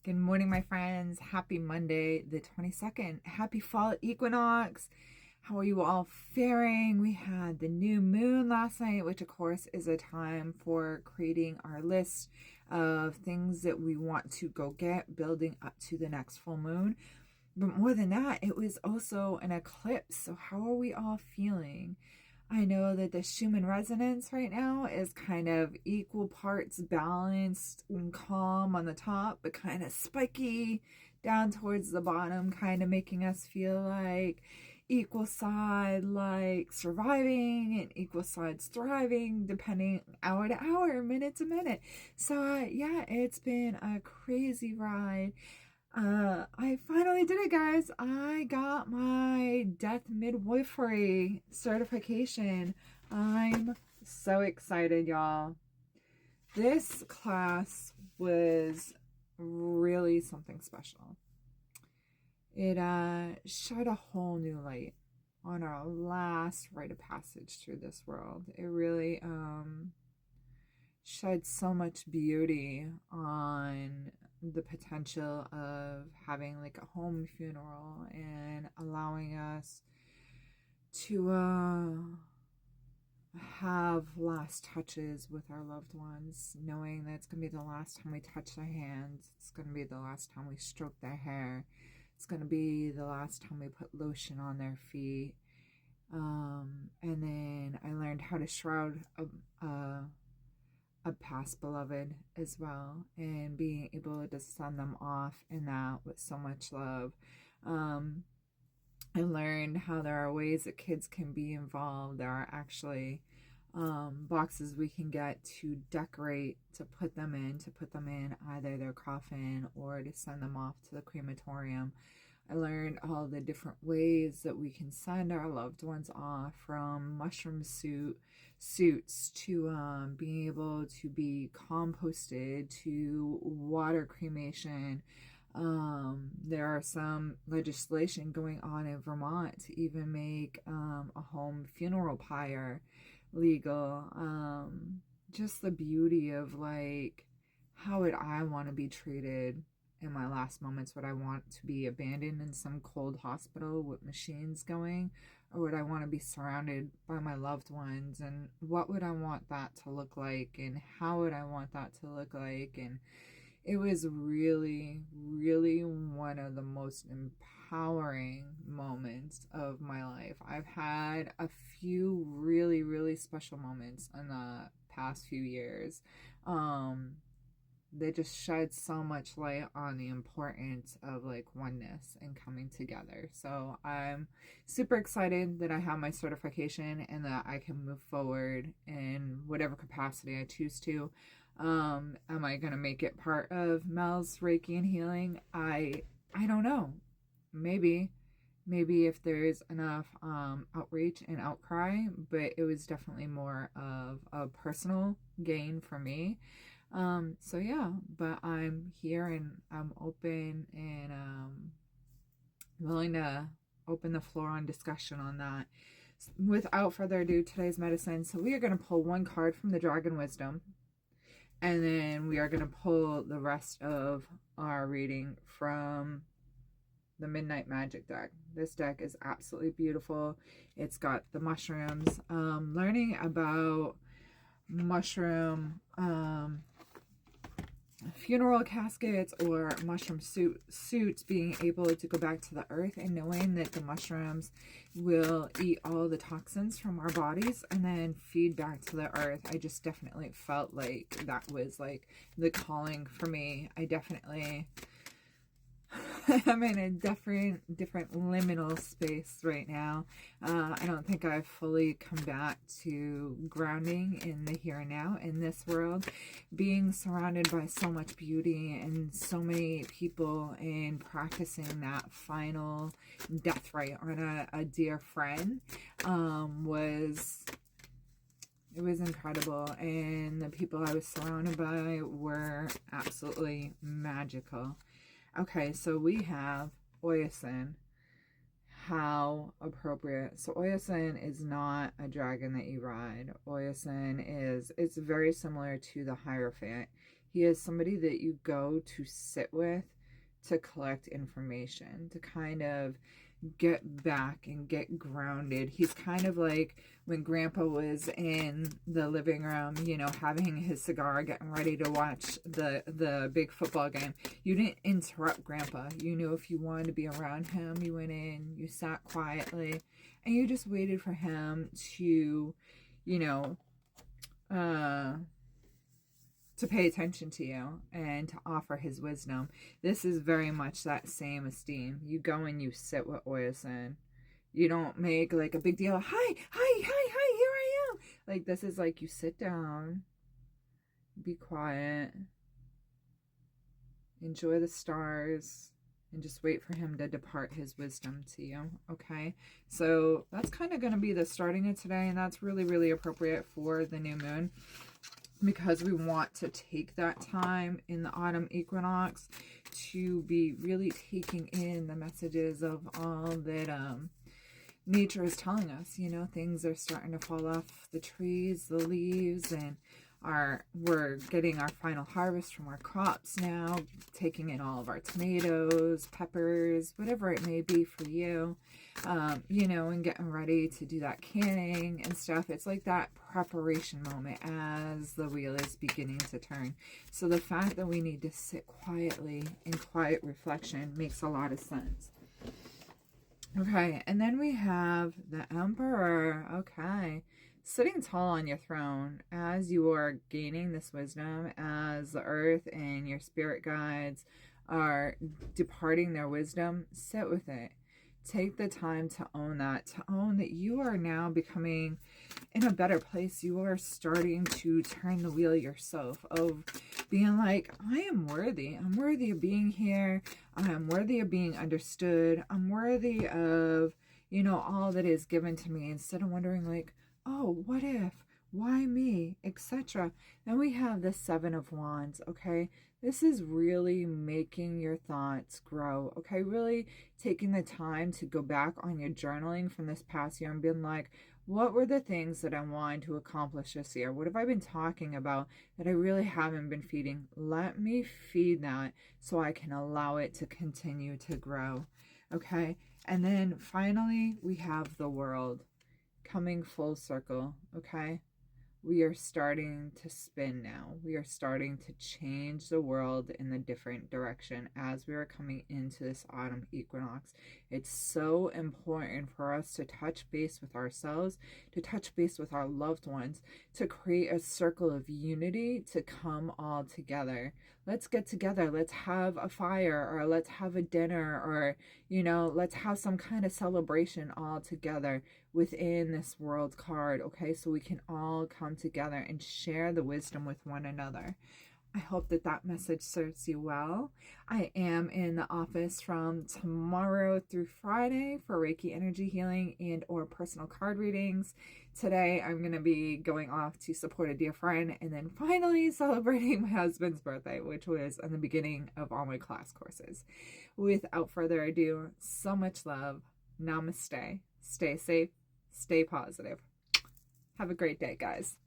Good morning, my friends. Happy Monday, the 22nd. Happy fall equinox. How are you all faring? We had the new moon last night, which of course is a time for creating our list of things that we want to go get, building up to the next full moon. But more than that, it was also an eclipse. So how are we all feeling? I know that the Schumann resonance right now is kind of equal parts balanced and calm on the top, but kind of spiky down towards the bottom, kind of making us feel like equal side like surviving and equal sides thriving, depending hour to hour, minute to minute. So yeah, it's been a crazy ride. I finally did it, guys. I got my death midwifery certification. I'm so excited, y'all. This class was really something special. It shed a whole new light on our last rite of passage through this world. It really shed so much beauty on the potential of having like a home funeral and allowing us to have last touches with our loved ones, knowing that it's going to be the last time we touch their hands, it's going to be the last time we stroke their hair, it's going to be the last time we put lotion on their feet. And then I learned how to shroud a past beloved as well, and being able to send them off in that with so much love. I learned how there are ways that kids can be involved. There are actually boxes we can get to decorate, to put them in either their coffin or to send them off to the crematorium. I learned all the different ways that we can send our loved ones off, from mushroom suits to being able to be composted, to water cremation. There are some legislation going on in Vermont to even make a home funeral pyre legal. Just the beauty of like, how would I want to be treated in my last moments? Would I want to be abandoned in some cold hospital with machines going, or would I want to be surrounded by my loved ones? And what would I want that to look like, and how would I want that to look like? And it was really, really one of the most empowering moments of my life. I've had a few really, really special moments in the past few years. They just shed so much light on the importance of like oneness and coming together. So I'm super excited that I have my certification and that I can move forward in whatever capacity I choose to. Am I gonna make it part of Mel's Reiki and healing? I don't know. Maybe if there's enough outreach and outcry, but it was definitely more of a personal gain for me. So yeah, but I'm here and I'm open and willing to open the floor on discussion on that. Without further ado, today's medicine. So we are going to pull one card from the Dragon Wisdom, and then we are going to pull the rest of our reading from the Midnight Magic deck. This deck is absolutely beautiful. It's got the mushrooms. Learning about mushroom funeral caskets or mushroom suits, being able to go back to the earth and knowing that the mushrooms will eat all the toxins from our bodies and then feed back to the earth. I just definitely felt like that was like the calling for me. I definitely I'm in a different liminal space right now. I don't think I've fully come back to grounding in the here and now in this world, being surrounded by so much beauty and so many people, and practicing that final death rite on a dear friend was incredible, and the people I was surrounded by were absolutely magical. Okay, so we have Oyasin. How appropriate. So Oyasin is not a dragon that you ride. Oyasin it's very similar to the Hierophant. He is somebody that you go to sit with to collect information, to kind of get back and get grounded. He's kind of like when Grandpa was in the living room, you know, having his cigar, getting ready to watch the big football game. You didn't interrupt Grandpa. You knew if you wanted to be around him, you went in, you sat quietly, and you just waited for him to, you know, to pay attention to you and to offer his wisdom. This is very much that same esteem. You go and you sit with Oyasin. You don't make like a big deal. Hi, here I am. Like, this is like you sit down, be quiet, enjoy the stars, and just wait for him to depart his wisdom to you, okay? So that's kind of going to be the starting of today, and that's really, really appropriate for the new moon, because we want to take that time in the autumn equinox to be really taking in the messages of all that nature is telling us. You know, things are starting to fall off the trees, the leaves, and we're getting our final harvest from our crops now, taking in all of our tomatoes, peppers, whatever it may be for you, you know, and getting ready to do that canning and stuff. It's like that preparation moment as the wheel is beginning to turn. So the fact that we need to sit quietly in quiet reflection makes a lot of sense. Okay, and then we have the Emperor. Okay, sitting tall on your throne as you are gaining this wisdom, as the earth and your spirit guides are departing their wisdom, sit with it. Take the time to own that you are now becoming in a better place. You are starting to turn the wheel yourself of being like, I am worthy. I'm worthy of being here. I am worthy of being understood. I'm worthy of, you know, all that is given to me, instead of wondering like, oh, what if? Why me? Etc. Then we have the Seven of Wands, okay? This is really making your thoughts grow, okay? Really taking the time to go back on your journaling from this past year and being like, what were the things that I wanted to accomplish this year? What have I been talking about that I really haven't been feeding? Let me feed that so I can allow it to continue to grow, okay? And then finally, we have the World coming full circle, okay? We are starting to spin now. We are starting to change the world in a different direction as we are coming into this autumn equinox. It's so important for us to touch base with ourselves, to touch base with our loved ones, to create a circle of unity, to come all together. Let's get together. Let's have a fire, or let's have a dinner, or, you know, let's have some kind of celebration all together within this World card, okay? So we can all come together and share the wisdom with one another. I hope that that message serves you well. I am in the office from tomorrow through Friday for Reiki energy healing and or personal card readings. Today, I'm going to be going off to support a dear friend, and then finally celebrating my husband's birthday, which was in the beginning of all my class courses. Without further ado, so much love. Namaste. Stay safe. Stay positive. Have a great day, guys.